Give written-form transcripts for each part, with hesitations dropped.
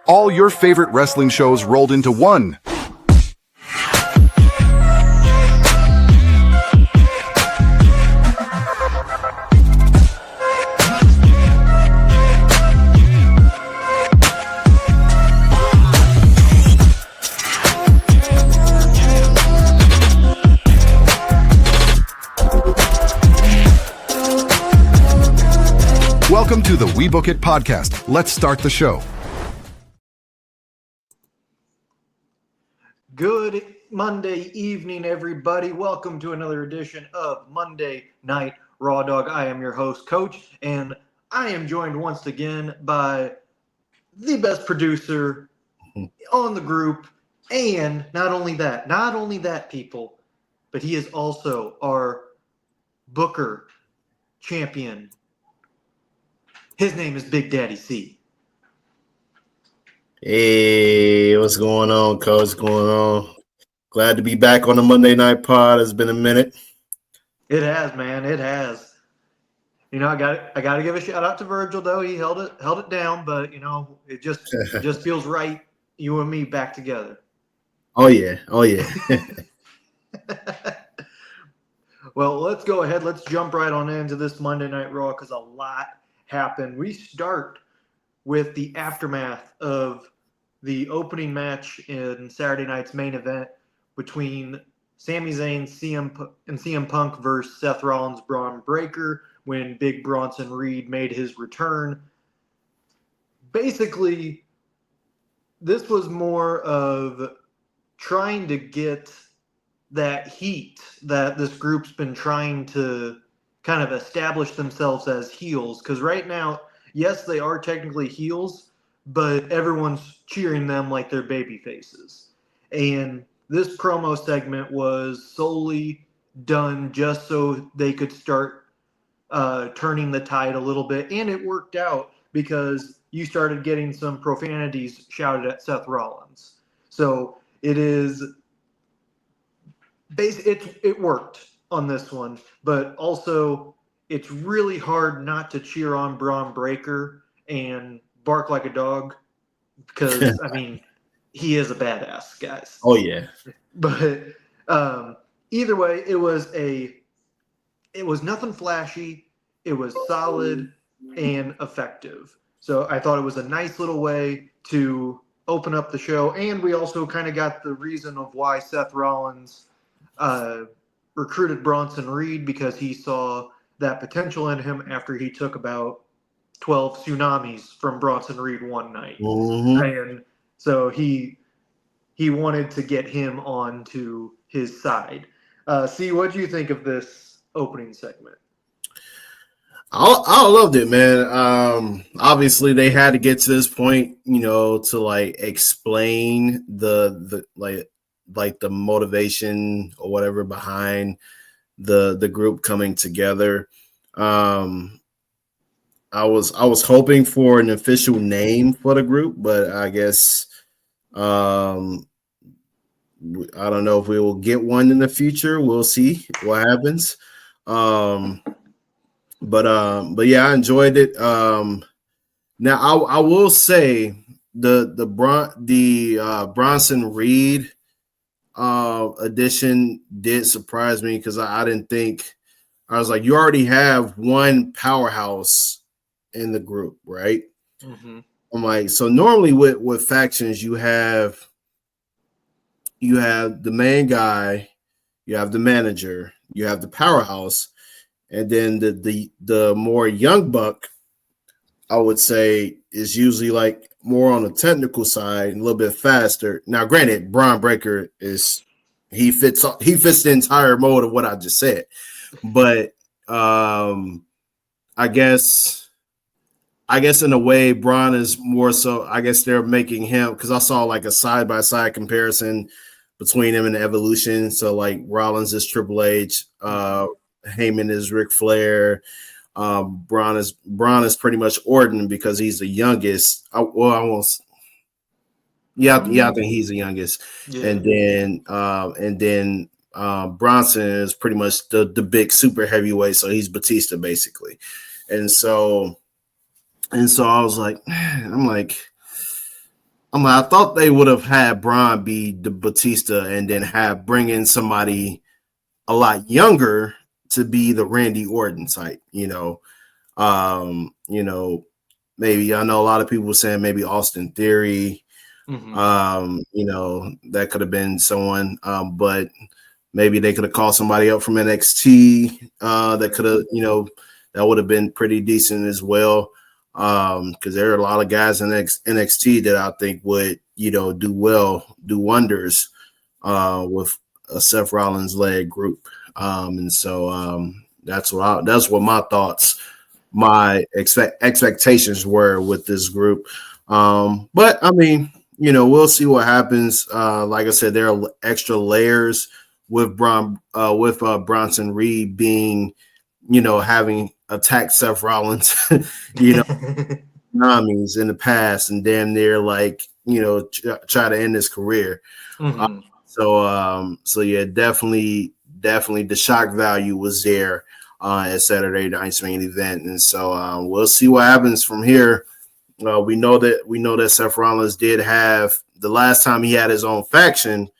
All your favorite wrestling shows rolled into one. Welcome to the WeBook It Podcast. Let's start the show. Good Monday evening, everybody. Welcome to another edition of Monday Night Raw Dog. I am your host, Coach, and I am joined once again by the best producer on the group. And not only that, people, but he is also our Booker champion. His name is Big Daddy C. Hey, what's going on, Coach? What's going on? Glad to be back on the Monday Night Pod. It's been a minute. It has, man. It has. You know, I got to give a shout out to Virgil though. He held it down, but you know, it just feels right. You and me back together. Oh yeah. Well, let's go ahead. Let's jump right on into this Monday Night Raw because a lot happened. We start with the aftermath of the opening match in Saturday night's main event between Sami Zayn and CM Punk versus Seth Rollins, Braun Breaker, when Big Bronson Reed made his return. Basically, this was more of trying to get that heat that this group's been trying to kind of establish themselves as heels. Because right now, yes, they are technically heels, but everyone's cheering them like they're baby faces. And this promo segment was solely done just so they could start turning the tide a little bit. And it worked out because you started getting some profanities shouted at Seth Rollins. So it worked on this one, but also it's really hard not to cheer on Braun Breaker and bark like a dog because, I mean, he is a badass, guys. Oh, yeah. But either way, it was nothing flashy. It was solid and effective. So I thought it was a nice little way to open up the show. And we also kind of got the reason of why Seth Rollins recruited Bronson Reed, because he saw that potential in him after he took about 12 tsunamis from Bronson Reed one night. Mm-hmm. And so he wanted to get him onto his side. C, what do you think of this opening segment? I loved it, man. Obviously, they had to get to this point, you know, to like explain the motivation or whatever behind the group coming together. I was hoping for an official name for the group, but I guess I don't know if we will get one in the future. We'll see what happens. But yeah, I enjoyed it. Now I will say the Bronson Reed addition did surprise me because I didn't think. I was like, you already have one powerhouse in the group, right? Mm-hmm. I'm like, so normally with factions, you have the main guy, you have the manager, you have the powerhouse, and then the more young buck, I would say, is usually like more on the technical side and a little bit faster. Now, granted, Braun Breaker he fits the entire mode of what I just said, but I guess in a way, Braun is more so. I guess they're making him, because I saw like a side by side comparison between him and Evolution. So like Rollins is Triple H, Heyman is Ric Flair. Braun is pretty much Orton because he's the youngest. I think he's the youngest. Yeah. And then Bronson is pretty much the big super heavyweight, so he's Batista basically. And so I was like, I thought they would have had Braun be the Batista and then bring in somebody a lot younger to be the Randy Orton type, maybe I know a lot of people saying maybe Austin Theory, that could have been someone, but maybe they could have called somebody up from NXT that could have, that would have been pretty decent as well. Because there are a lot of guys in NXT that I think would, do wonders with a Seth Rollins led group. And so that's what my thoughts, my expectations were with this group. But I mean, we'll see what happens. Like I said, there are extra layers with Bronson Reed being, having attacked Seth Rollins, tsunamis in the past and damn near try to end his career. So yeah, definitely the shock value was there at Saturday night's main event, and so we'll see what happens from here. We know that Seth Rollins did have the last time he had his own faction.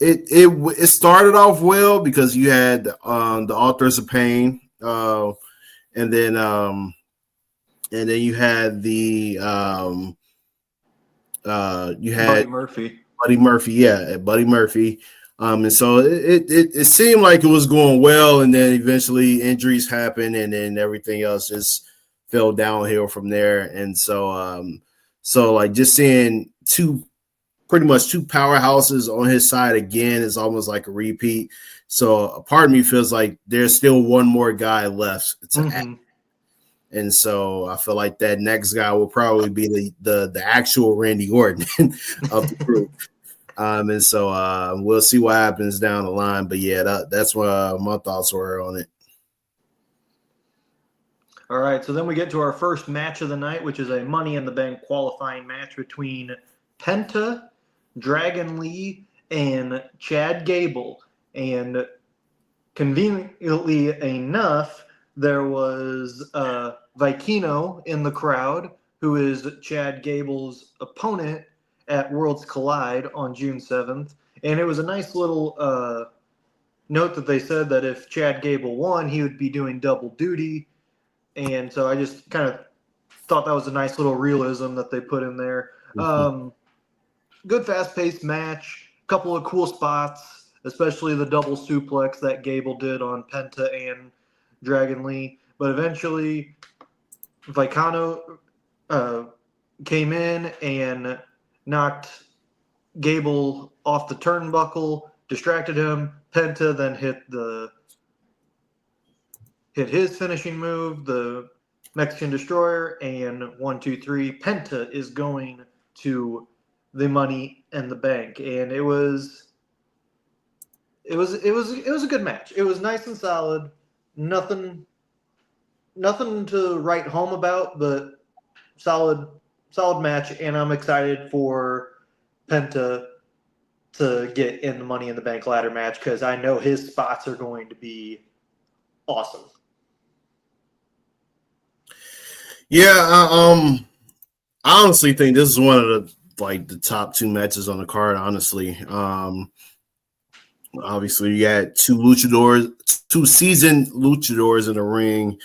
It started off well because you had the Authors of Pain, and then you had the Buddy Murphy. And so it seemed like it was going well, and then eventually injuries happened, and then everything else just fell downhill from there. And so just seeing pretty much two powerhouses on his side again is almost like a repeat. So a part of me feels like there's still one more guy left to add. And so I feel like that next guy will probably be the actual Randy Orton of the group. And so we'll see what happens down the line. But yeah, that's what my thoughts were on it. All right, so then we get to our first match of the night, which is a Money in the Bank qualifying match between Penta, Dragon Lee, and Chad Gable. And conveniently enough, there was Vikingo in the crowd, who is Chad Gable's opponent at Worlds Collide on June 7th. And it was a nice little note that they said that if Chad Gable won, he would be doing double duty. And so I just kind of thought that was a nice little realism that they put in there. Good fast-paced match, a couple of cool spots, especially the double suplex that Gable did on Penta and Dragon Lee. But eventually, Vikingo came in and knocked Gable off the turnbuckle, distracted him. Penta then hit his finishing move, the Mexican Destroyer, and 1, 2, 3. Penta is going to the Money in the Bank, and it was a good match. It was nice and solid. Nothing to write home about, but solid match, and I'm excited for Penta to get in the Money in the Bank ladder match because I know his spots are going to be awesome. Yeah, I honestly think this is one of the top two matches on the card. Honestly, obviously you got two seasoned luchadors in the ring,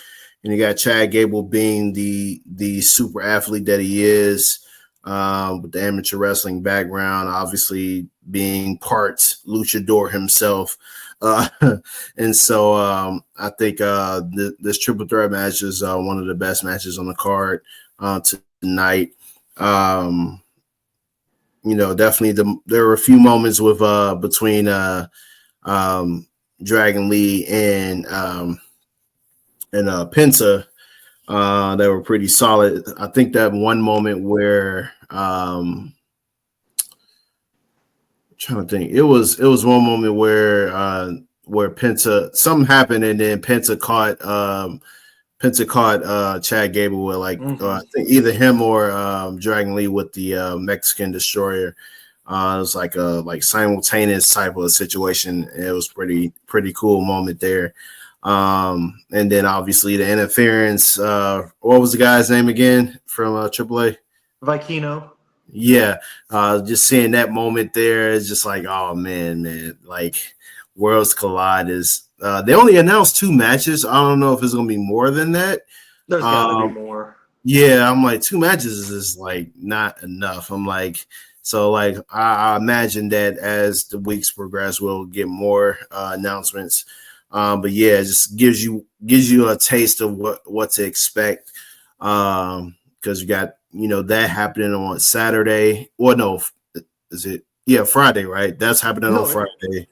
and you got Chad Gable being the super athlete that he is, with the amateur wrestling background, obviously being part luchador himself. And so I think this triple threat match is one of the best matches on the card tonight. Definitely there were a few moments with between Dragon Lee and Penta that were pretty solid. I think that one moment where trying to think. It was one moment where Penta, something happened, and then Penta caught Chad Gable with I think either him or Dragon Lee with the Mexican Destroyer. It was like a simultaneous type of situation. It was pretty cool moment there. And then obviously the interference. What was the guy's name again from AAA? Vikingo. Yeah, just seeing that moment there is just like, oh man, like Worlds Collide is. They only announced 2 matches. I don't know if it's gonna be more than that. There's got to be more. Yeah, I'm like 2 matches is like not enough. I'm like, so like I imagine that as the weeks progress, we'll get more announcements. But yeah, it just gives you a taste of what to expect. Because you got that happening on Saturday. Well, no, is it? Yeah, Friday, right? That's happening on Friday.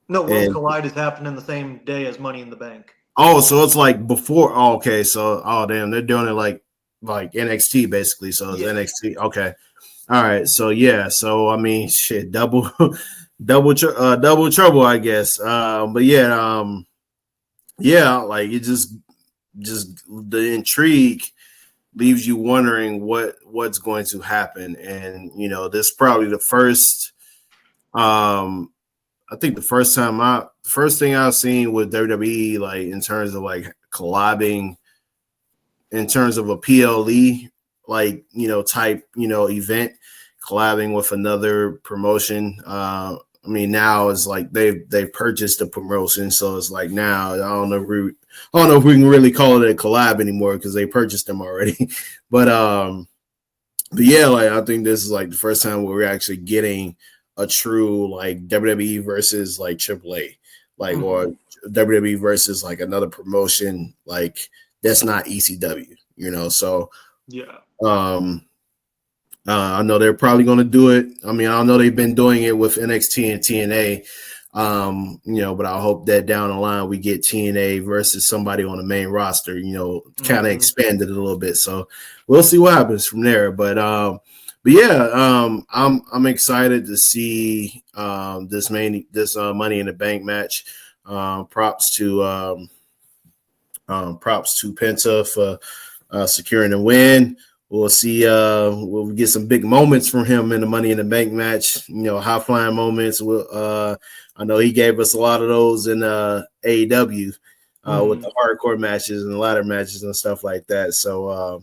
No, Worlds Collide is happening the same day as Money in the Bank. Oh, so it's like before. Oh, okay, so damn, they're doing it like NXT basically. So it's NXT. Okay, all right. So yeah, so I mean, shit, double trouble, I guess. But yeah, like it just the intrigue leaves you wondering what's going to happen. And this is probably the first I think the first thing I've seen with WWE, like in terms of like collabing in terms of a PLE like type event, collabing with another promotion. I mean, now it's like they've purchased the promotion, so it's like now I don't know if we can really call it a collab anymore because they purchased them already. But yeah, like I think this is like the first time where we're actually getting a true like WWE versus like AAA, like or WWE versus like another promotion like that's not ECW, So yeah. I know they're probably going to do it. I mean, I know they've been doing it with NXT and TNA, but I hope that down the line we get TNA versus somebody on the main roster, kind of expanded it a little bit. So we'll see what happens from there. But yeah, I'm excited to see this Money in the Bank match. Props to Penta for securing the win. We'll see. We'll get some big moments from him in the Money in the Bank match. High flying moments. I know he gave us a lot of those in AEW with the hardcore matches and ladder matches and stuff like that. So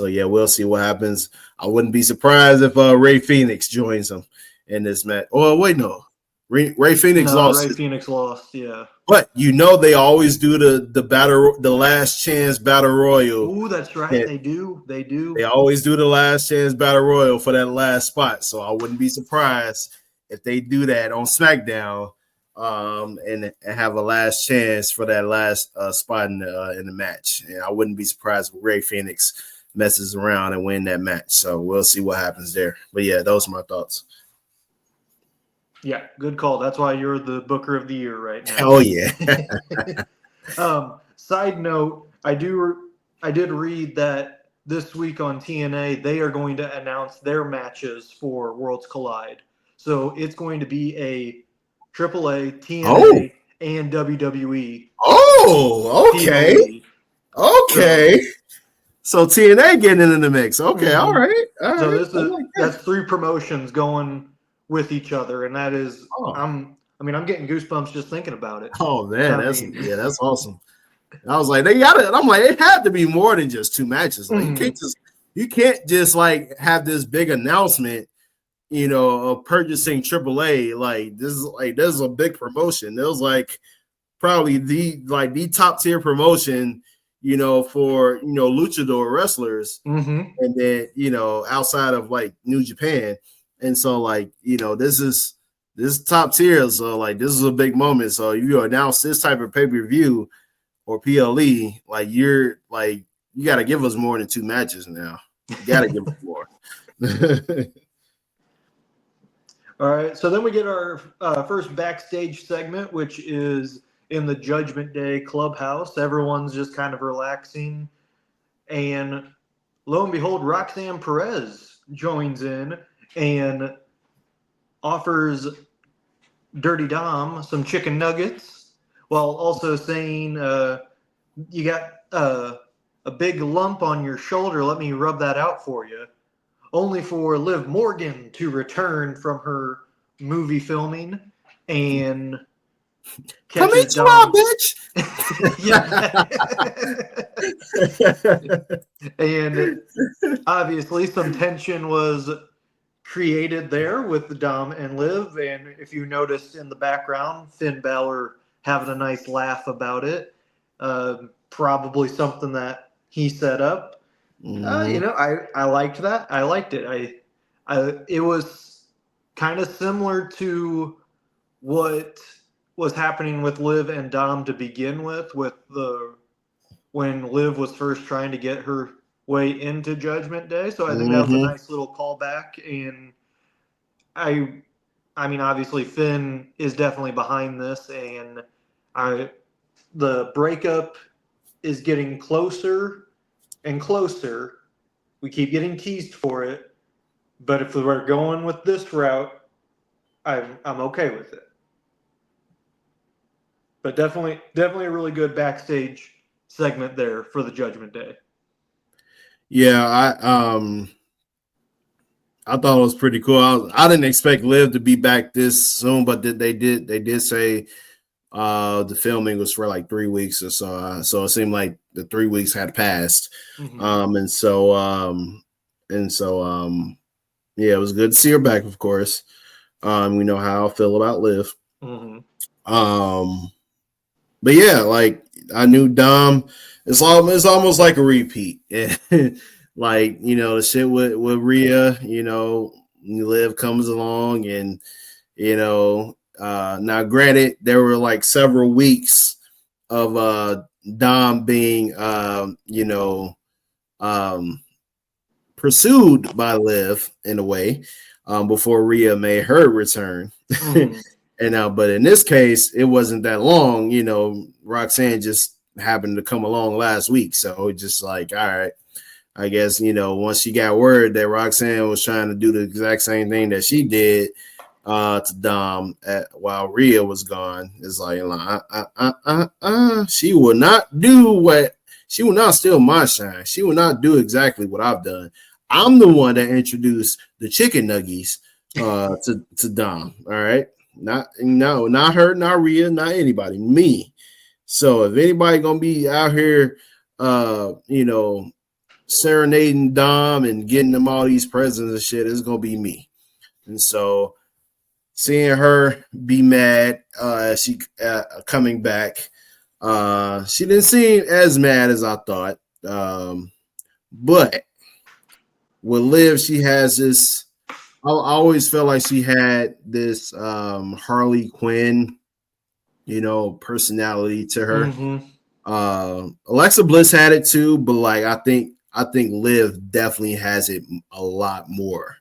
yeah, we'll see what happens. I wouldn't be surprised if Ray Phoenix joins him in this match. Oh wait, no, Ray Phoenix lost. Ray Phoenix lost. Yeah. But they always do the last chance battle royal. Oh, that's right. They do. They always do the last chance battle royal for that last spot. So I wouldn't be surprised if they do that on SmackDown, and have a last chance for that last spot in the match. And I wouldn't be surprised if Ray Phoenix messes around and win that match. So we'll see what happens there. But yeah, those are my thoughts. Yeah, good call. That's why you're the Booker of the Year right now. Oh yeah. Side note, I did read that this week on TNA they are going to announce their matches for Worlds Collide. So it's going to be a AAA, TNA, and WWE. Oh, okay. PLE. Okay. So TNA getting in the mix. Okay, all right. So that's 3 promotions going with each other, and that is I'm getting goosebumps just thinking about it. Oh man, that's awesome. I was like, they got it. I'm like, it had to be more than just 2 matches. Like you can't just like have this big announcement, of purchasing AAA. Like this is a big promotion. It was like probably the top tier promotion, for luchador wrestlers, and then outside of like New Japan. And so, like, this is top tier. So, like, this is a big moment. So, if you announce this type of pay-per-view or PLE, like, you got to give us more than 2 matches now. You got to give us more. All right. So then we get our first backstage segment, which is in the Judgment Day clubhouse. Everyone's just kind of relaxing. And lo and behold, Roxanne Perez joins in and offers Dirty Dom some chicken nuggets while also saying, you got a big lump on your shoulder. Let me rub that out for you. Only for Liv Morgan to return from her movie filming and Come catches into our bitch. And obviously some tension was created there with Dom and Liv. And if you noticed in the background, Finn Balor having a nice laugh about it. Probably something that he set up. I liked that. I liked it. It was kind of similar to what was happening with Liv and Dom to begin with when Liv was first trying to get her way into Judgment Day. So I think that was a nice little callback. And I mean, obviously Finn is definitely behind this, and the breakup is getting closer and closer. We keep getting teased for it, but if we're going with this route, I'm okay with it. But definitely a really good backstage segment there for the Judgment Day. Yeah, I thought it was pretty cool. I didn't expect Liv to be back this soon, but they did say the filming was for like 3 weeks or so. So it seemed like the 3 weeks had passed. And so yeah, it was good to see her back, of course. We know how I feel about Liv. But yeah, like I knew Dom. It's almost like a repeat. Like, the shit with Rhea, Liv comes along, and now granted, there were like several weeks of Dom being pursued by Liv in a way before Rhea made her return. But in this case, it wasn't that long. Roxanne just happened to come along last week, so it's just like, all right, I guess once she got word that Roxanne was trying to do the exact same thing that she did to Dom while Rhea was gone, it's like she will not do what she will not steal my shine. She will not do exactly what I've done. I'm the one that introduced the chicken nuggies to Dom. All right. Not her, not Rhea, not anybody, me. So if anybody gonna be out here, serenading Dom and getting them all these presents and shit, it's gonna be me. And so seeing her be mad, she coming back, she didn't seem as mad as I thought. But with Liv, she has this. I always felt like she had this Harley Quinn, personality to her. Alexa Bliss had it too, but like I think Liv definitely has it a lot more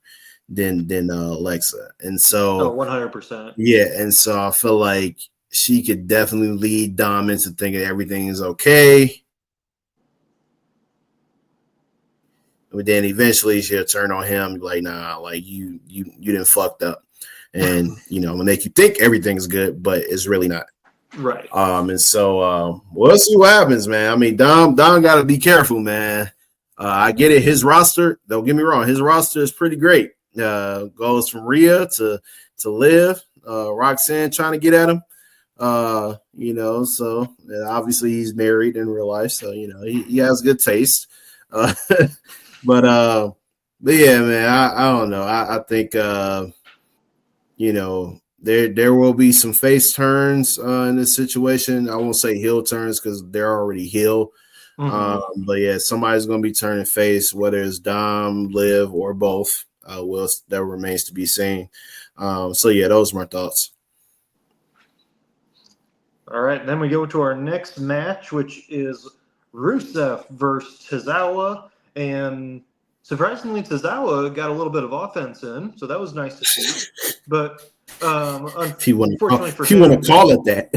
than Alexa, and so 100%. Yeah, and so I feel like she could definitely lead Dom into thinking everything is okay. But then eventually she'll turn on him, like, nah, like you done fucked up. And will make you think everything's good, but it's really not. Right. And so we'll see what happens, man. I mean, Dom gotta be careful, man. I get it, his roster, don't get me wrong, his roster is pretty great. Goes from Rhea to Liv, Roxanne trying to get at him. So obviously he's married in real life, so he has good taste. But yeah, man, I don't know. I think there will be some face turns in this situation. I won't say heel turns because they're already heel. But yeah, somebody's gonna be turning face, whether it's Dom, Liv, or both. That remains to be seen. So yeah, those are my thoughts. All right, then we go to our next match, which is Rusev versus Tozawa. And surprisingly, Tozawa got a little bit of offense in, so that was nice to see. But unfortunately for him, you want to call it that.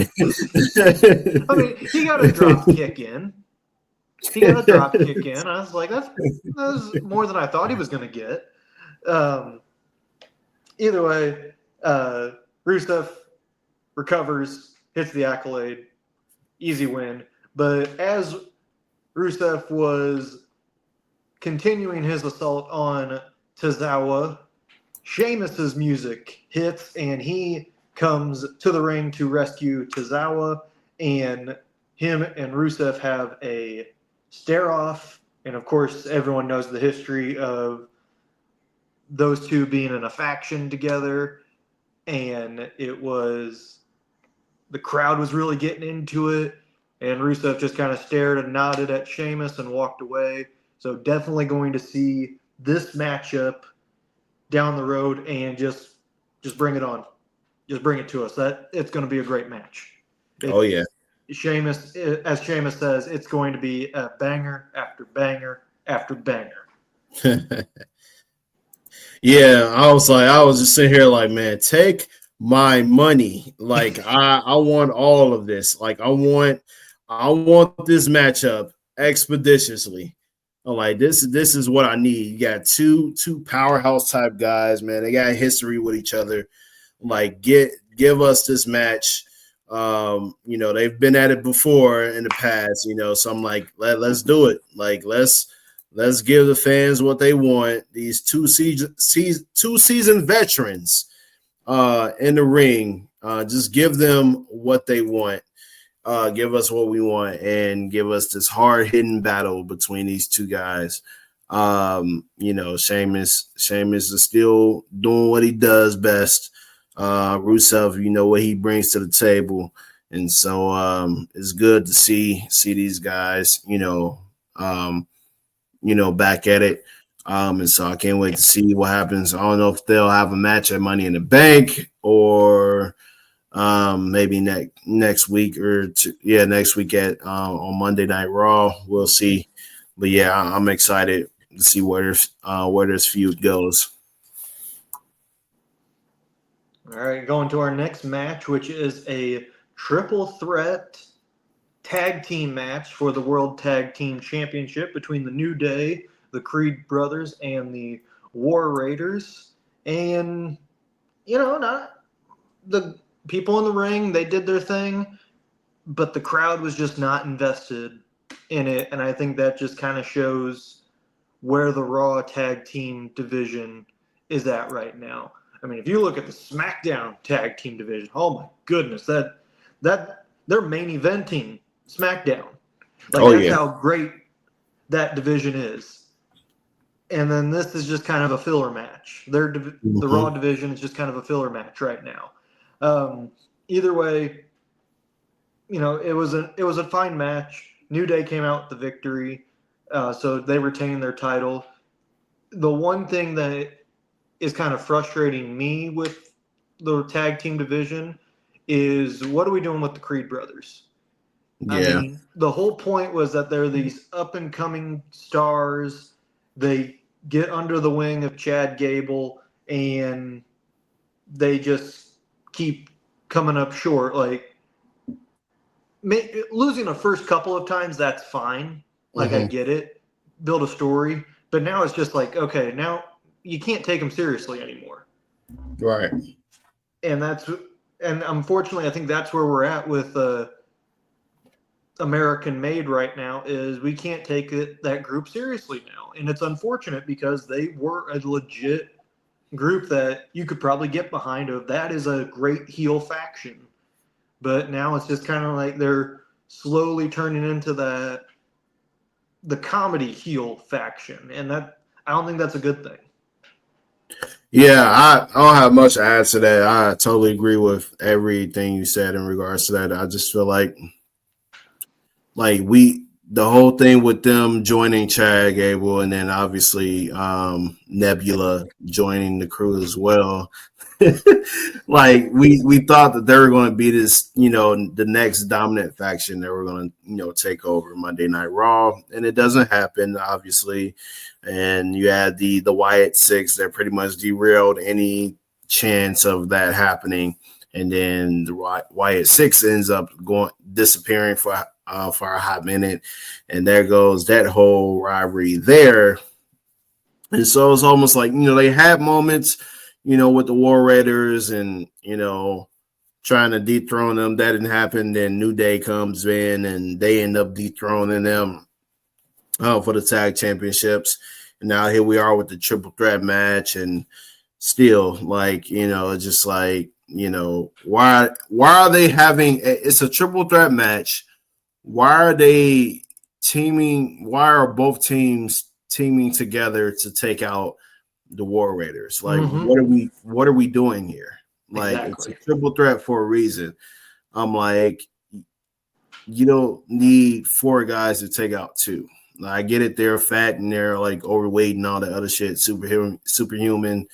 I mean, he got a drop kick in. I was like, that was more than I thought he was going to get. Either way, Rusev recovers, hits the accolade, easy win. But as Rusev was continuing his assault on Tozawa, Sheamus's music hits, and he comes to the ring to rescue Tozawa, and him and Rusev have a stare-off. And, of course, everyone knows the history of those two being in a faction together. And it was – the crowd was really getting into it. And Rusev just kind of stared and nodded at Sheamus and walked away. So definitely going to see this matchup down the road and just bring it on. Just bring it to us. It's going to be a great match. Yeah. Sheamus, as Sheamus says, it's going to be a banger after banger after banger. Yeah, I was just sitting here like, man, take my money. Like I want all of this. Like I want this matchup expeditiously. I'm like, this is what I need. You got two powerhouse type guys, man. They got history with each other. Like, give us this match. They've been at it before in the past, so I'm like, let's do it. Like, let's give the fans what they want. These two seasoned veterans in the ring. Just give them what they want. Give us what we want and give us this hard-hitting battle between these two guys. Sheamus is still doing what he does best. Rusev, what he brings to the table. And so it's good to see these guys, back at it. And so I can't wait to see what happens. I don't know if they'll have a match at Money in the Bank or maybe next week next week at on Monday Night Raw. We'll see. But yeah, I'm excited to see where this feud goes. All right, going to our next match, which is a triple threat tag team match for the World Tag Team Championship between the New Day, the Creed Brothers, and the War Raiders. And, not the people in the ring, they did their thing, but the crowd was just not invested in it. And I think that just kind of shows where the Raw tag team division is at right now. I mean, if you look at the SmackDown tag team division, oh my goodness, that they're main eventing SmackDown. That's how great that division is. And then this is just kind of a filler match. The Raw division is just kind of a filler match right now. Either way, it was a fine match. New Day came out with the victory, so they retained their title. The one thing that is kind of frustrating me with the tag team division is, what are we doing with the Creed Brothers? Yeah. I mean, the whole point was that they're these up-and-coming stars. They get under the wing of Chad Gable, and they just keep coming up short. Like, losing the first couple of times, that's fine. I get it. Build a story. But now it's just like, okay, now you can't take them seriously anymore. Right. And unfortunately, I think that's where we're at with American Made right now, is we can't take that group seriously now. And it's unfortunate because they were a legit group that you could probably get behind. That is a great heel faction. But now it's just kind of like they're slowly turning into the comedy heel faction. And I don't think that's a good thing. Yeah, I don't have much to add to that. I totally agree with everything you said in regards to that. I just feel like the whole thing with them joining Chad Gable and then obviously Nebula joining the crew as well. we thought that they were going to be this, the next dominant faction that were going to, take over Monday Night Raw, and it doesn't happen, obviously. And you had the Wyatt Six that pretty much derailed any chance of that happening. And then the Wyatt Six ends up disappearing for a hot minute, and there goes that whole rivalry there. And so it's almost like, they had moments, with the War Raiders and, trying to dethrone them. That didn't happen. Then New Day comes in and they end up dethroning them for the tag championships. And now here we are with the triple threat match, and still, it's just like why are they having it's a triple threat match? Why are they teaming? Why are both teams teaming together to take out the War Raiders? Like, what are we doing here? Like, It's a triple threat for a reason. I'm like, you don't need 4 guys to take out 2. I get it, they're fat and they're like overweight and all that other shit, superhuman.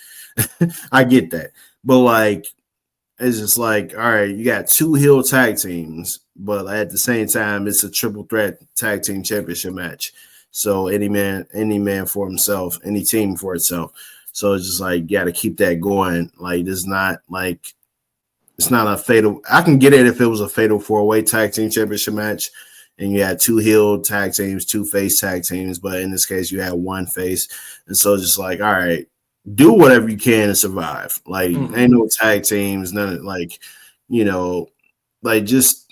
I get that. But like, it's just like, all right, you got 2 heel tag teams, but at the same time, it's a triple threat tag team championship match. So any man for himself, any team for itself. So it's just like, you got to keep that going. Like, it's not a fatal. I can get it if it was a fatal 4-way tag team championship match and you had 2 heel tag teams, 2 face tag teams. But in this case, you had 1 face. And so it's just like, all right, do whatever you can to survive. Like, ain't no tag teams, none of just,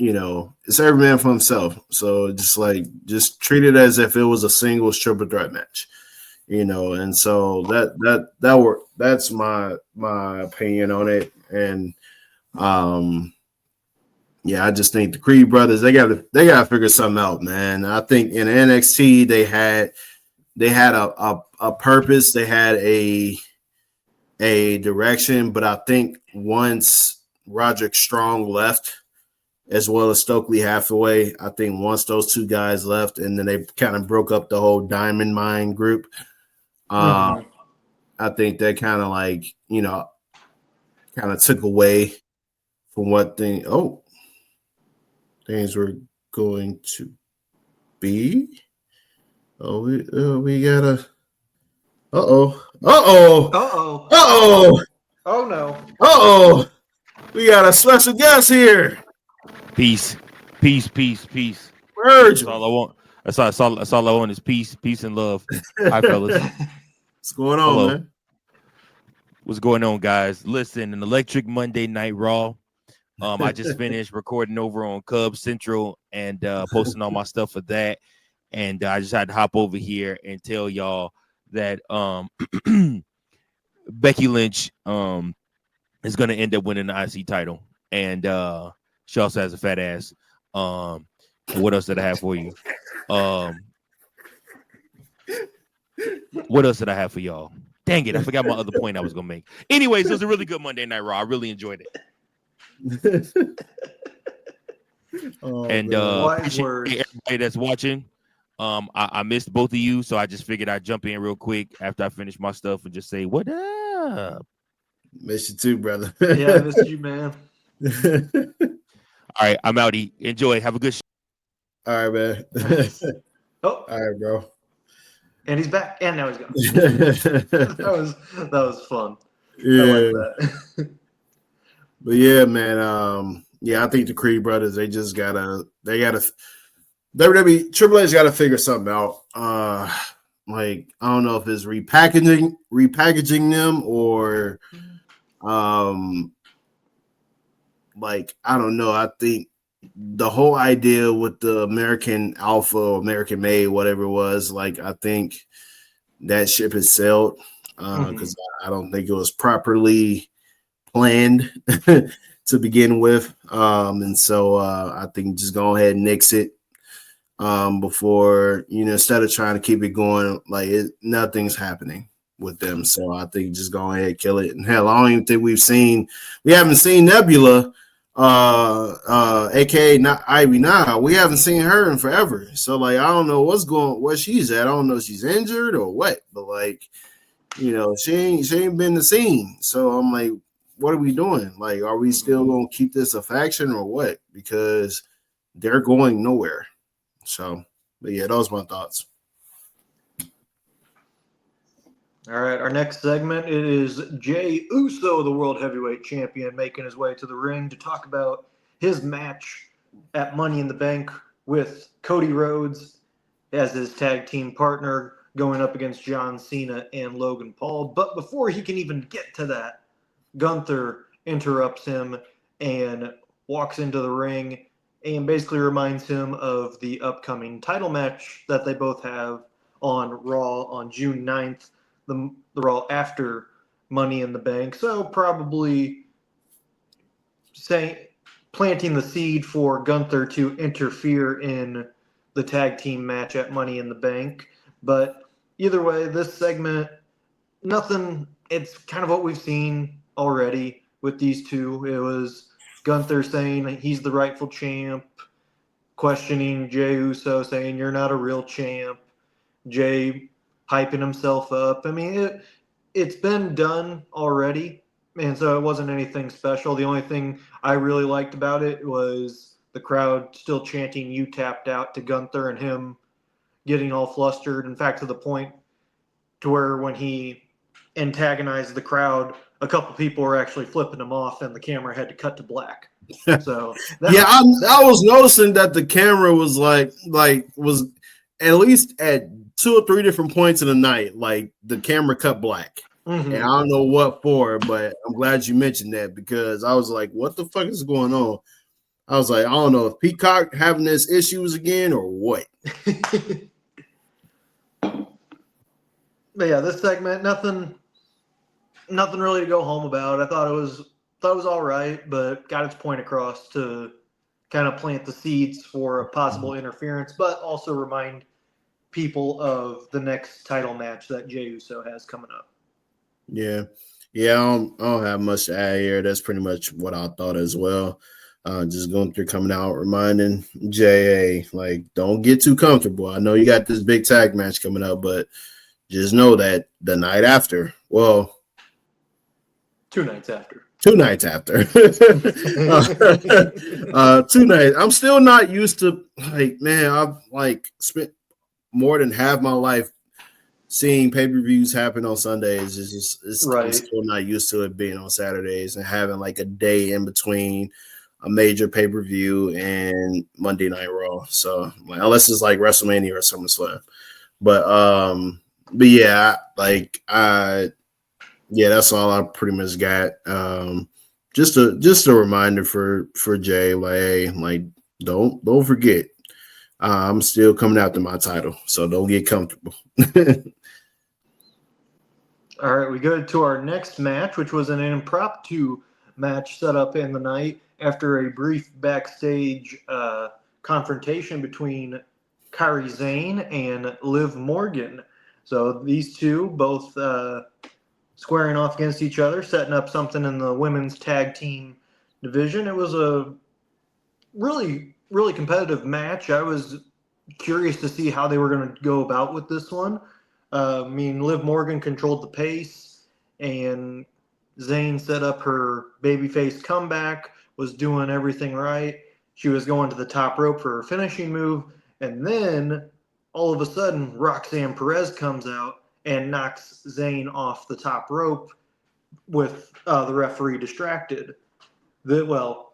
it's every man for himself. So just treat it as if it was a singles triple threat match, and so that's my opinion on it. And, I just think the Creed brothers, they gotta figure something out, man. I think in NXT, they had a purpose, they had a direction, but I think once Roderick Strong left, as well as Stokely Hathaway, I think once those 2 guys left, and then they kind of broke up the whole Diamond Mine group, I think that kind of like, kind of took away from what things were going to be. Oh, we gotta. Oh no. We got a special guest here. Peace. Virgil. That's all I want. That's all I want is peace and love. Hi, fellas. What's going on, man? What's going on, guys? Listen, an electric Monday Night Raw. I just finished recording over on Cub Central and posting all my stuff for that. And I just had to hop over here and tell y'all that Becky Lynch is going to end up winning the IC title. And she also has a fat ass. What else did I have for you? What else did I have for y'all? Dang it, I forgot my other point I was going to make. Anyways, it was a really good Monday Night Raw. I really enjoyed it. And everybody that's watching, I missed both of you, so I just figured I'd jump in real quick after I finish my stuff and just say, what up? Miss you too, brother. Yeah, I missed you, man. All right, I'm outie. Enjoy. Have a good show. All right, man. All right, bro. And he's back, and now he's gone. that was fun. Yeah. I like that. But yeah, man. I think the Creed brothers, WWE Triple H got to figure something out. Like, I don't know if it's repackaging them or, like, I don't know. I think the whole idea with the American Alpha or American Made, whatever it was, like, I think that ship has sailed because I don't think it was properly planned to begin with. And so I think just go ahead and nix it before, instead of trying to keep it going, like nothing's happening with them. So I think just go ahead and kill it. And hell, I don't even think we haven't seen Nebula, aka not Ivy now. We haven't seen her in forever. So like, I don't know where she's at. I don't know if she's injured or what, but like, she ain't been the scene. So I'm like, what are we doing? Like, are we still going to keep this a faction or what? Because they're going nowhere. So, but yeah, those are my thoughts. All right, our next segment, it is Jey Uso, the World Heavyweight Champion, making his way to the ring to talk about his match at Money in the Bank with Cody Rhodes as his tag team partner going up against John Cena and Logan Paul. But before he can even get to that, Gunther interrupts him and walks into the ring and basically reminds him of the upcoming title match that they both have on Raw on June 9th, the Raw after Money in the Bank. So probably planting the seed for Gunther to interfere in the tag team match at Money in the Bank. But either way, this segment, nothing. It's kind of what we've seen already with these two. It was Gunther saying he's the rightful champ, questioning Jey Uso, saying you're not a real champ. Jey hyping himself up. I mean, it's been done already, and so it wasn't anything special. The only thing I really liked about it was the crowd still chanting "You tapped out" to Gunther and him getting all flustered. In fact, to the point to where when he antagonized the crowd, a couple people were actually flipping him off, and the camera had to cut to black. So I was noticing that the camera was was at least at 2 or 3 different points in the night, like the camera cut black. Mm-hmm. And I don't know what for, but I'm glad you mentioned that because I was like, what the fuck is going on? I was like, I don't know if Peacock having this issues again or what. But yeah, this segment, nothing really to go home about. I thought it was all right, but got its point across to kind of plant the seeds for a possible interference, but also remind people of the next title match that Jey Uso has coming up. Yeah, I don't have much to add here. That's pretty much what I thought as well. Just going through coming out, reminding Jey, like, don't get too comfortable. I know you got this big tag match coming up, but just know that the night after, well, 2 nights after. 2 nights after. 2 nights. I'm still not used to, like, man, I've like spent more than half my life seeing pay-per-views happen on Sundays. It's right. I'm still not used to it being on Saturdays and having like a day in between a major pay-per-view and Monday Night Raw. So like, unless it's like WrestleMania or SummerSlam. But yeah, like that's all I pretty much got. Just a reminder for Jey, like, hey, like don't forget, I'm still coming after my title, so don't get comfortable. All right, we go to our next match, which was an impromptu match set up in the night after a brief backstage confrontation between Kairi Sane and Liv Morgan. So these two both squaring off against each other, setting up something in the women's tag team division. It was a really, really competitive match. I was curious to see how they were going to go about with this one. Liv Morgan controlled the pace, and Zayn set up her babyface comeback, was doing everything right. She was going to the top rope for her finishing move, and then all of a sudden, Roxanne Perez comes out and knocks Zayn off the top rope with the referee distracted. Raquel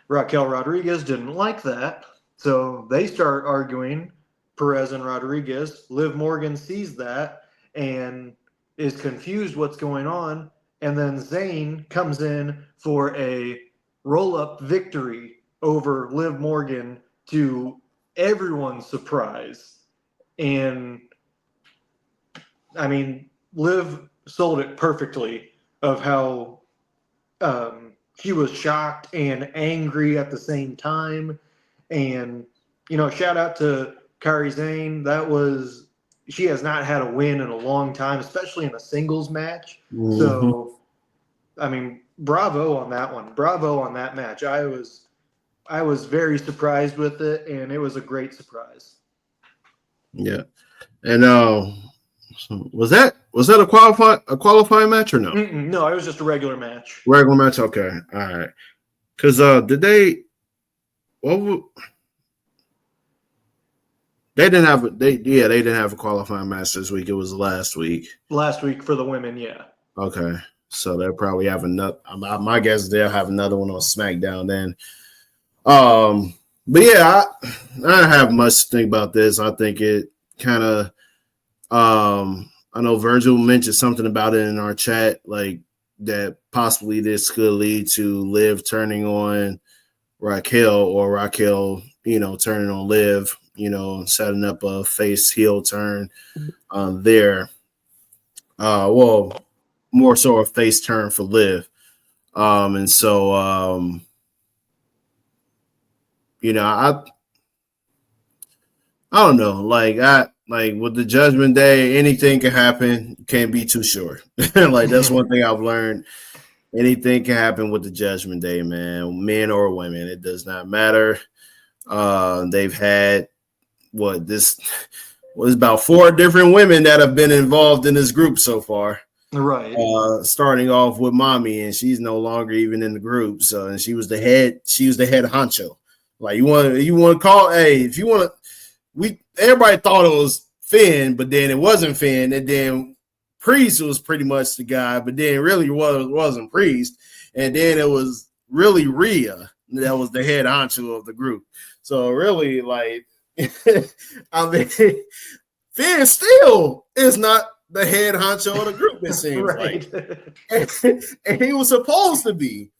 Rodriguez didn't like that, so they start arguing, Perez and Rodriguez. Liv Morgan sees that and is confused what's going on, and then Zayn comes in for a roll-up victory over Liv Morgan to everyone's surprise. And I mean, Liv sold it perfectly of how she was shocked and angry at the same time. And, shout out to Kairi Sane. She has not had a win in a long time, especially in a singles match. Mm-hmm. So, I mean, bravo on that one. Bravo on that match. I was very surprised with it, and it was a great surprise. Yeah. And was that a qualifying match or no? No, it was just a regular match. Regular match, okay, all right. Because they didn't have a qualifying match this week. It was last week. Last week for the women, yeah. Okay, so they'll probably have another. My guess is they'll have another one on SmackDown then. But yeah, I don't have much to think about this. I think it kind of. I know Virgil mentioned something about it in our chat, like that possibly this could lead to Liv turning on Raquel or Raquel, turning on Liv, setting up a face heel turn there. Well, more so a face turn for Liv. And so I don't know. Like with the Judgment Day, anything can happen. You can't be too sure. Like that's one thing I've learned. Anything can happen with the Judgment Day, man. Men or women, it does not matter. They've had was about 4 different women that have been involved in this group so far. Right. Starting off with Mommy, and she's no longer even in the group. So, and she was the head honcho. Like you want to call, hey, if you want to, everybody thought it was Finn, but then it wasn't Finn, and then Priest was pretty much the guy, but then really wasn't Priest, and then it was really Rhea that was the head honcho of the group. So really, like, I mean, Finn still is not the head honcho of the group, it seems right. like. And he was supposed to be.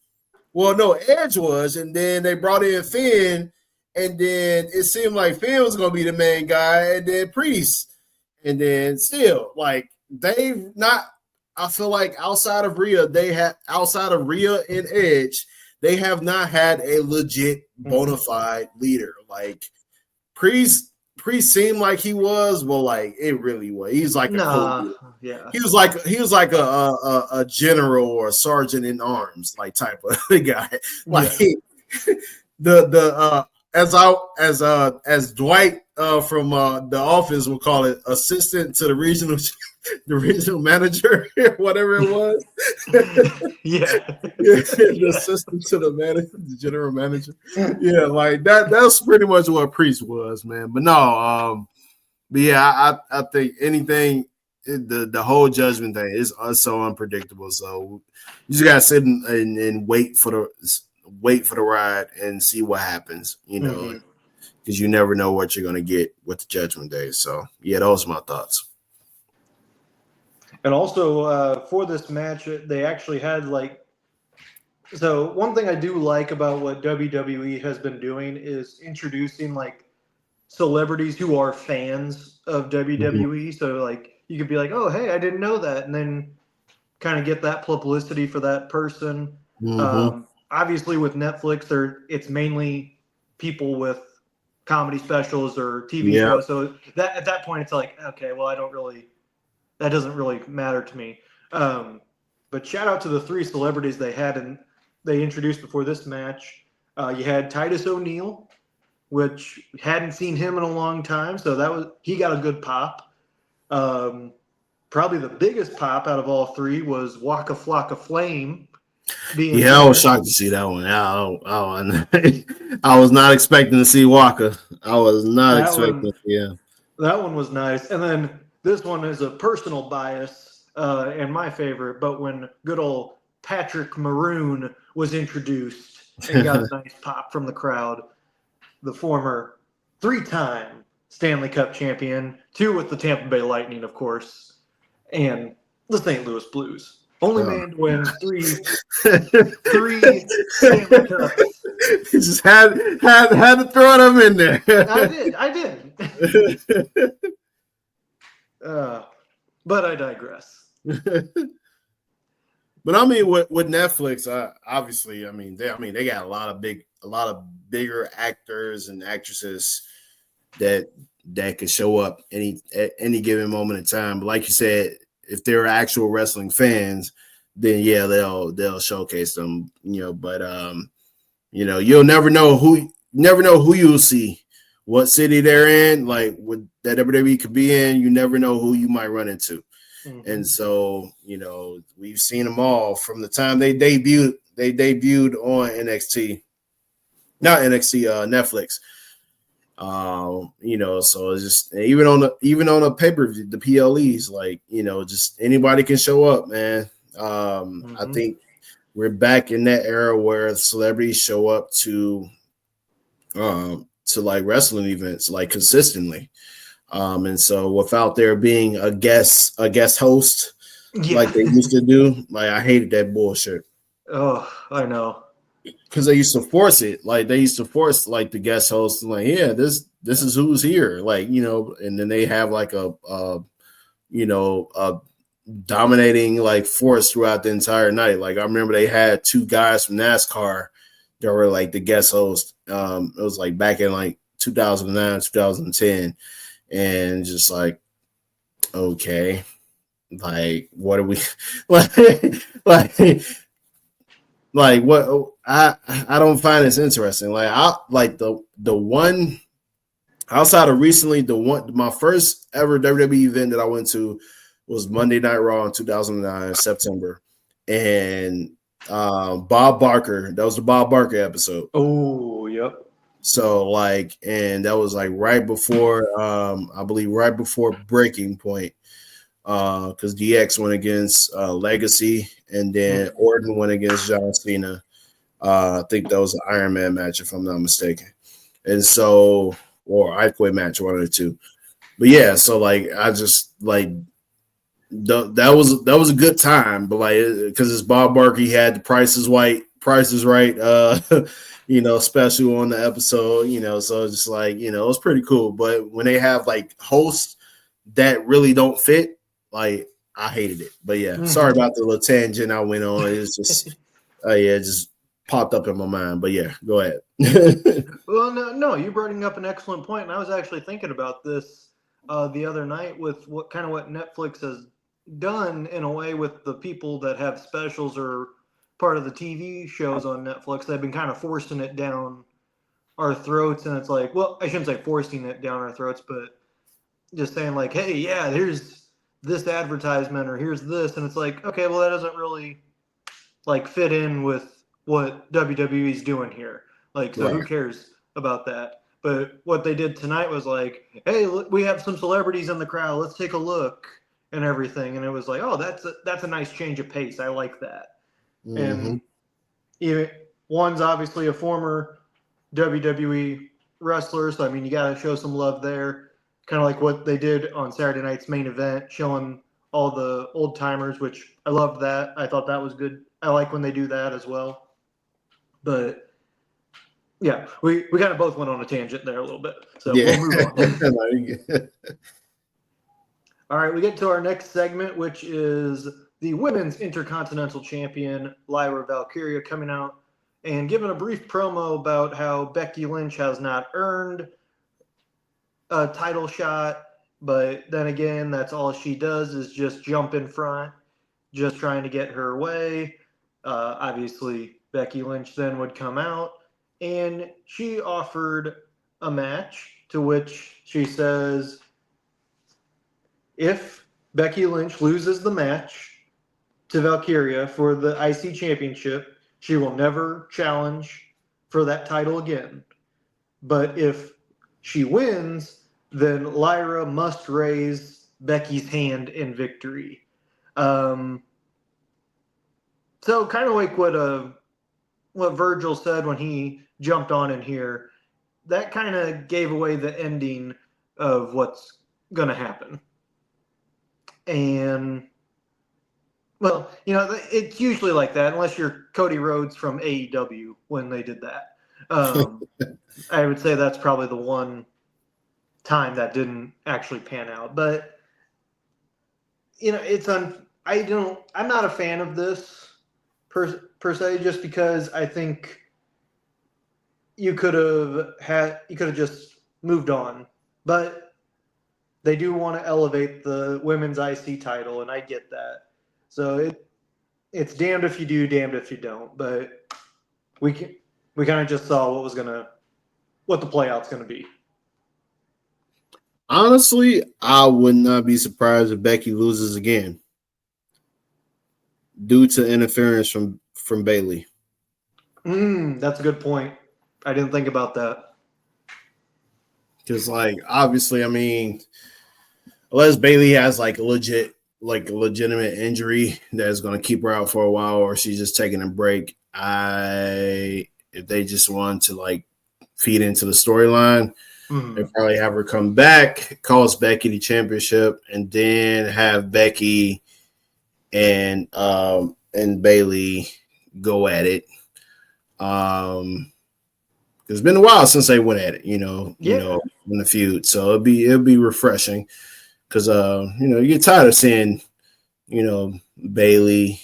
Well, no, Edge was, and then they brought in Finn, and then it seemed like Finn was going to be the main guy, and then Priest. And then still, like, they've not, I feel like outside of Rhea and Edge, they have not had a legit bona fide leader. Like, Priest seemed like he was, well, like it really was. He's like yeah. He was like a general or a sergeant in arms, like type of guy. Like as Dwight from The Office will call it, assistant to the regional manager, whatever it was. The assistant to the manager, the general manager. Yeah, like that's pretty much what Priest was, man. But no, but yeah, I think anything, the whole Judgment Day is so unpredictable. So you just gotta sit and wait for the ride and see what happens, because you never know what you're gonna get with the Judgment Day. So yeah, those are my thoughts. And also for this match, they actually had so one thing I do like about what WWE has been doing is introducing like celebrities who are fans of WWE. Mm-hmm. So like you could be like, oh, hey, I didn't know that. And then kind of get that publicity for that person. Mm-hmm. Obviously with Netflix, it's mainly people with comedy specials or TV shows. So that at that point, it's like, okay, well, that doesn't really matter to me. But shout out to the 3 celebrities they had and they introduced before this match. You had Titus O'Neil, which hadn't seen him in a long time, so he got a good pop. Probably the biggest pop out of all 3 was Waka Flocka Flame. I was shocked to see that one. I was not expecting to see Waka. I was not expecting. That one was nice, and then. This one is a personal bias and my favorite, but when good old Patrick Maroon was introduced and got a nice pop from the crowd, the former 3-time Stanley Cup champion, 2 with the Tampa Bay Lightning, of course, and the St. Louis Blues. Only man to win 3 Stanley Cups. You just had to throw them in there. I did. But I digress. But I mean, with Netflix, obviously, I mean they got a lot of bigger actors and actresses that could show up at any given moment in time. But like you said, if they're actual wrestling fans, then yeah, they'll showcase them. But you'll never know who you'll see. What city they're in, like that WWE could be in, you never know who you might run into. Mm-hmm. And so, we've seen them all from the time they debuted on NXT, not NXT, Netflix. So it's just even on a pay-per-view, the PLEs, like, just anybody can show up, man. I think we're back in that era where celebrities show up to like wrestling events like consistently. And so without there being a guest host like they used to do, like I hated that bullshit. Oh, I know. Because they used to force it. Like they used to force like the guest host to like, yeah, this is who's here. Like, and then they have like a dominating like force throughout the entire night. Like I remember they had 2 guys from NASCAR They were like the guest host. It was like back in like 2009, 2010, and just like, okay, like what are we like like what I don't find this interesting. Like I like the one outside of recently, my first ever WWE event that I went to was Monday Night Raw in 2009 September, and Bob Barker. That was the Bob Barker episode. Oh, yep. So like, and that was like right before, I believe right before Breaking Point, because DX went against Legacy, and then Orton went against John Cena. I think that was an Iron Man match, if I'm not mistaken. And so, or Ike match, one of the two. But yeah, so like, I just like that was a good time, but like because it's Bob Barker, he had the Price is Right, special on the episode, so it's just like it was pretty cool. But when they have like hosts that really don't fit, like I hated it. But yeah, sorry about the little tangent I went on. It's just it just popped up in my mind. But yeah, go ahead. Well, no, you're bringing up an excellent point, and I was actually thinking about this the other night with what Netflix has done in a way with the people that have specials or part of the TV shows on Netflix. They've been kind of forcing it down our throats, and it's like, well, I shouldn't say forcing it down our throats, but just saying like, hey, yeah, here's this advertisement or here's this, and it's like, okay, well, that doesn't really like fit in with what WWE's doing here. Like, so who cares about that? But what they did tonight was like, hey, look, we have some celebrities in the crowd. Let's take a look and everything. And it was like, oh, that's a nice change of pace. I like that. And one's obviously a former WWE wrestler. So, I mean, you got to show some love there. Kind of like what they did on Saturday night's main event, showing all the old timers, which I loved that. I thought that was good. I like when they do that as well. But yeah, we kind of both went on a tangent there a little bit. So we'll move on. All right, we get to our next segment, which is the Women's Intercontinental Champion, Lyra Valkyria, coming out and giving a brief promo about how Becky Lynch has not earned a title shot, but then again, that's all she does is just jump in front, just trying to get her way. Obviously, Becky Lynch then would come out, and she offered a match, to which she says, if Becky Lynch loses the match to Valkyria for the IC Championship, she will never challenge for that title again. But if she wins, then Lyra must raise Becky's hand in victory. So kind of like what Virgil said when he jumped on in here, that kind of gave away the ending of what's going to happen. And, well, it's usually like that, unless you're Cody Rhodes from AEW when they did that. I would say that's probably the one time that didn't actually pan out. But, I'm not a fan of this per se, just because I think you could have just moved on. But they do want to elevate the women's IC title, and I get that. So it's damned if you do, damned if you don't. But we kind of just saw what the playout's going to be. Honestly, I would not be surprised if Becky loses again due to interference from Bayley. That's a good point. I didn't think about that. Because, like, obviously, I mean, unless Bayley has like a legitimate injury that's going to keep her out for a while, or she's just taking a break, if they just want to like feed into the storyline, they probably have her come back, cost Becky the championship, and then have Becky and Bayley go at it. It's been a while since they went at it, in the feud, so it'll be refreshing. Because you get tired of seeing, Bayley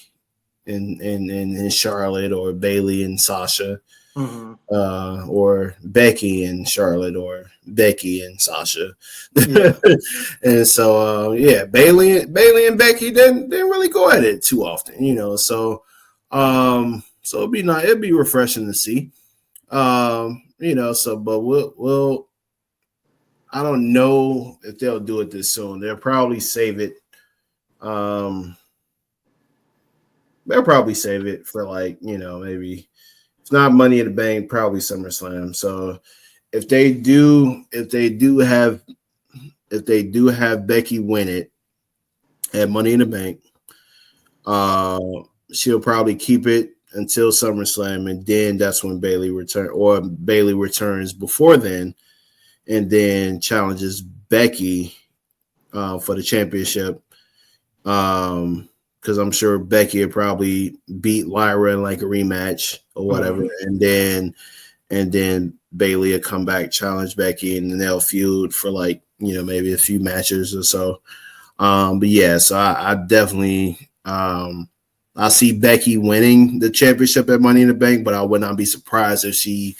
and Charlotte, or Bayley and Sasha. or Becky and Charlotte, or Becky and Sasha. Yeah. And so Bailey and Becky didn't really go at it too often, you know. So so it'd be nice, it'd be refreshing to see. You know, so but we'll I don't know if they'll do it this soon. They'll probably save it. They'll probably save it for, like, you know, maybe if not Money in the Bank, probably SummerSlam. So if they do have Becky win it at Money in the Bank, she'll probably keep it until SummerSlam, and then that's when Bailey returns before then, and then challenges Becky for the championship. Because I'm sure Becky would probably beat Lyra in like a rematch or whatever, and then Bailey would come back, challenge Becky, and then they'll feud for, like, you know, maybe a few matches or so. But yeah, so I definitely I see Becky winning the championship at Money in the Bank, but I would not be surprised if she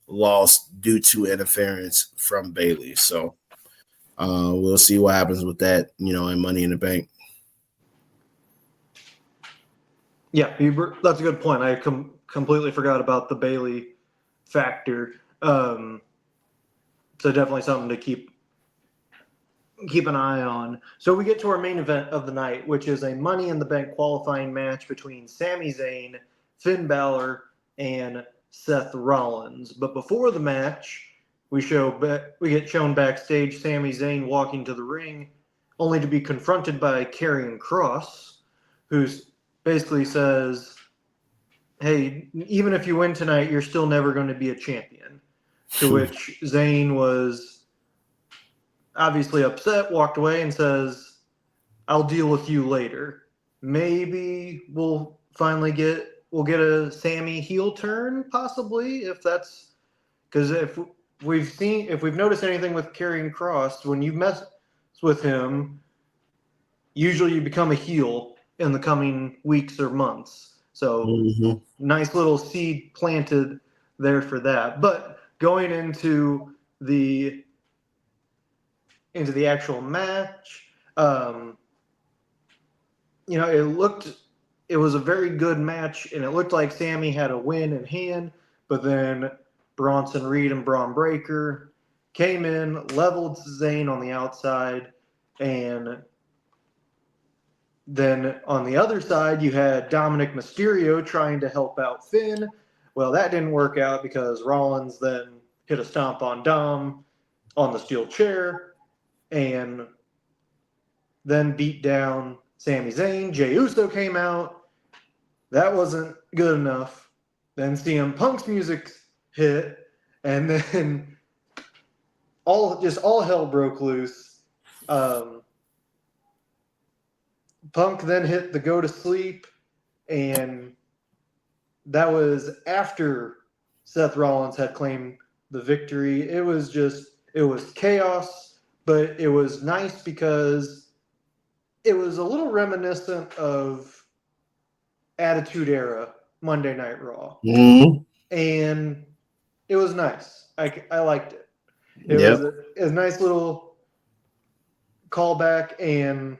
lost due to interference from Bailey. So we'll see what happens with that, you know, in Money in the Bank. Yeah, that's a good point. I completely forgot about the Bailey factor. So definitely something to keep an eye on. So we get to our main event of the night, which is a Money in the Bank qualifying match between Sami Zayn, Finn Balor, and Seth Rollins. But before the match, we get shown backstage Sami Zayn walking to the ring, only to be confronted by Karrion Kross, who's basically says, hey, even if you win tonight, you're still never going to be a champion. To which Zayn was obviously upset, walked away, and says, I'll deal with you later. Maybe we'll get a Sami heel turn, possibly, if that's because if we've noticed anything with Karrion Kross, when you mess with him, usually you become a heel in the coming weeks or months. So nice little seed planted there for that. But going into the actual match, you know, it was a very good match, and it looked like Sami had a win in hand, but then Bronson Reed and Braun Breaker came in, leveled Zayn on the outside, and then on the other side, you had Dominic Mysterio trying to help out Finn. Well, that didn't work out because Rollins then hit a stomp on Dom on the steel chair and then beat down Sami Zayn. Jey Uso came out. That wasn't good enough. Then CM Punk's music hit, and then all hell broke loose. Punk then hit the go to sleep, and that was after Seth Rollins had claimed the victory. It was chaos, but it was nice because it was a little reminiscent of Attitude Era Monday Night Raw. And it was nice. I liked it. It was a nice little callback, and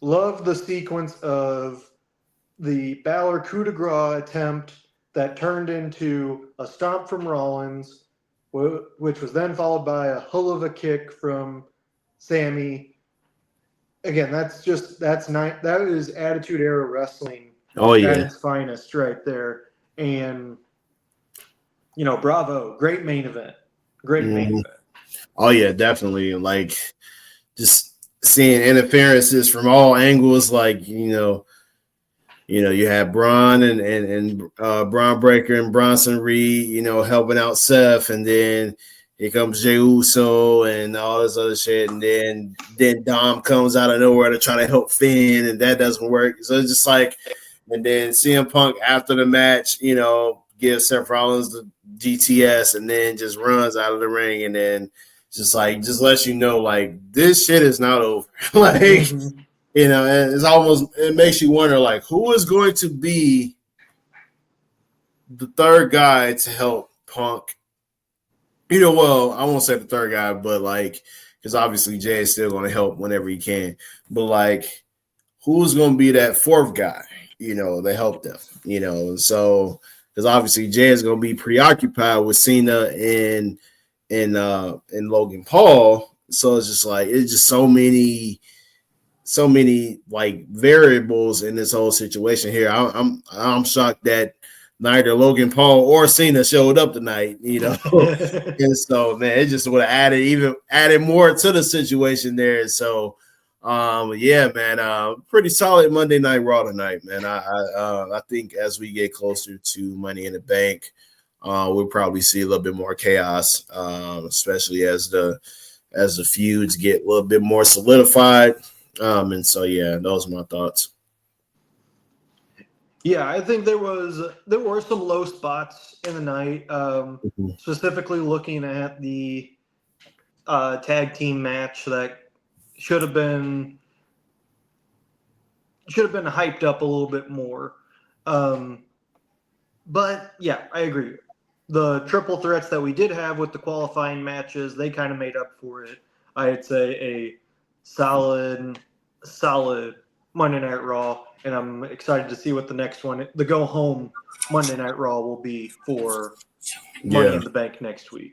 loved the sequence of the Balor coup de grace attempt that turned into a stomp from Rollins, which was then followed by a hull of a kick from Sami. Again, that's nice. That is Attitude Era wrestling. Oh yeah, at its finest, right there. And you know, bravo, great main event. Main event. Oh yeah, definitely. Like, just seeing interferences from all angles, like, you had Braun and Braun Breaker and Bronson Reed, you know, helping out Seth, and then here comes Jey Uso and all this other shit, and then Dom comes out of nowhere to try to help Finn, and that doesn't work. So it's just like, and then CM Punk after the match, you know, gives Seth Rollins the GTS, and then just runs out of the ring, and then just lets you know, like, this shit is not over. Like, you know, and it makes you wonder, like, who is going to be the third guy to help Punk. Well, I won't say the third guy, but like, because obviously Jey is still going to help whenever he can. But like, who's going to be that fourth guy? To help them. So because obviously Jey is going to be preoccupied with Cena and Logan Paul. So it's just so many like variables in this whole situation here. I'm shocked that neither Logan Paul or Cena showed up tonight, and so man, it just would have added more to the situation there. So yeah, man, pretty solid Monday Night Raw tonight, man. I think as we get closer to Money in the Bank, we'll probably see a little bit more chaos, especially as the feuds get a little bit more solidified. And so yeah, those are my thoughts. Yeah, I think there were some low spots in the night. Specifically looking at the tag team match that should have been hyped up a little bit more. But yeah, I agree. The triple threats that we did have with the qualifying matches, they kind of made up for it. I'd say a solid Monday Night Raw, and I'm excited to see what the next one, the go home Monday Night Raw, will be for Money in the Bank next week.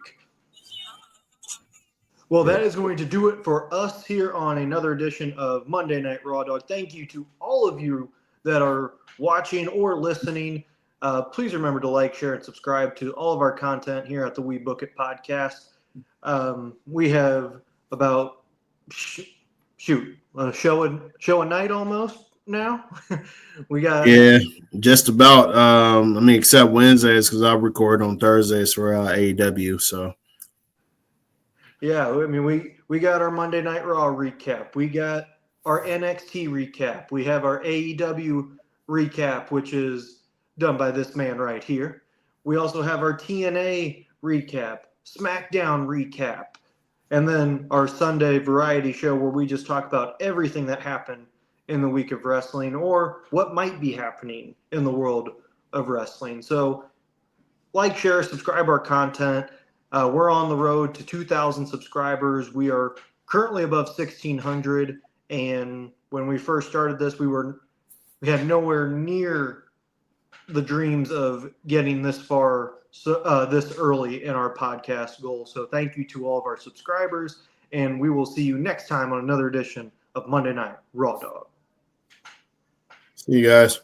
Well, that is going to do it for us here on another edition of Monday Night Raw, Dog. Thank you to all of you that are watching or listening. Please remember to like, share, and subscribe to all of our content here at the WeBook It Podcast. We have about a show a night almost now. We got just about. Except Wednesdays because I record on Thursdays for AEW. So yeah, I mean we got our Monday Night Raw recap. We got our NXT recap. We have our AEW recap, which is done by this man right here. We also have our TNA recap, SmackDown recap, and then our Sunday variety show where we just talk about everything that happened in the week of wrestling or what might be happening in the world of wrestling. So like, share, subscribe our content. We're on the road to 2,000 subscribers. We are currently above 1,600. And when we first started this, we had nowhere near the dreams of getting this far this early in our podcast goal. So thank you to all of our subscribers, and we will see you next time on another edition of Monday Night Raw, Dog. See you guys.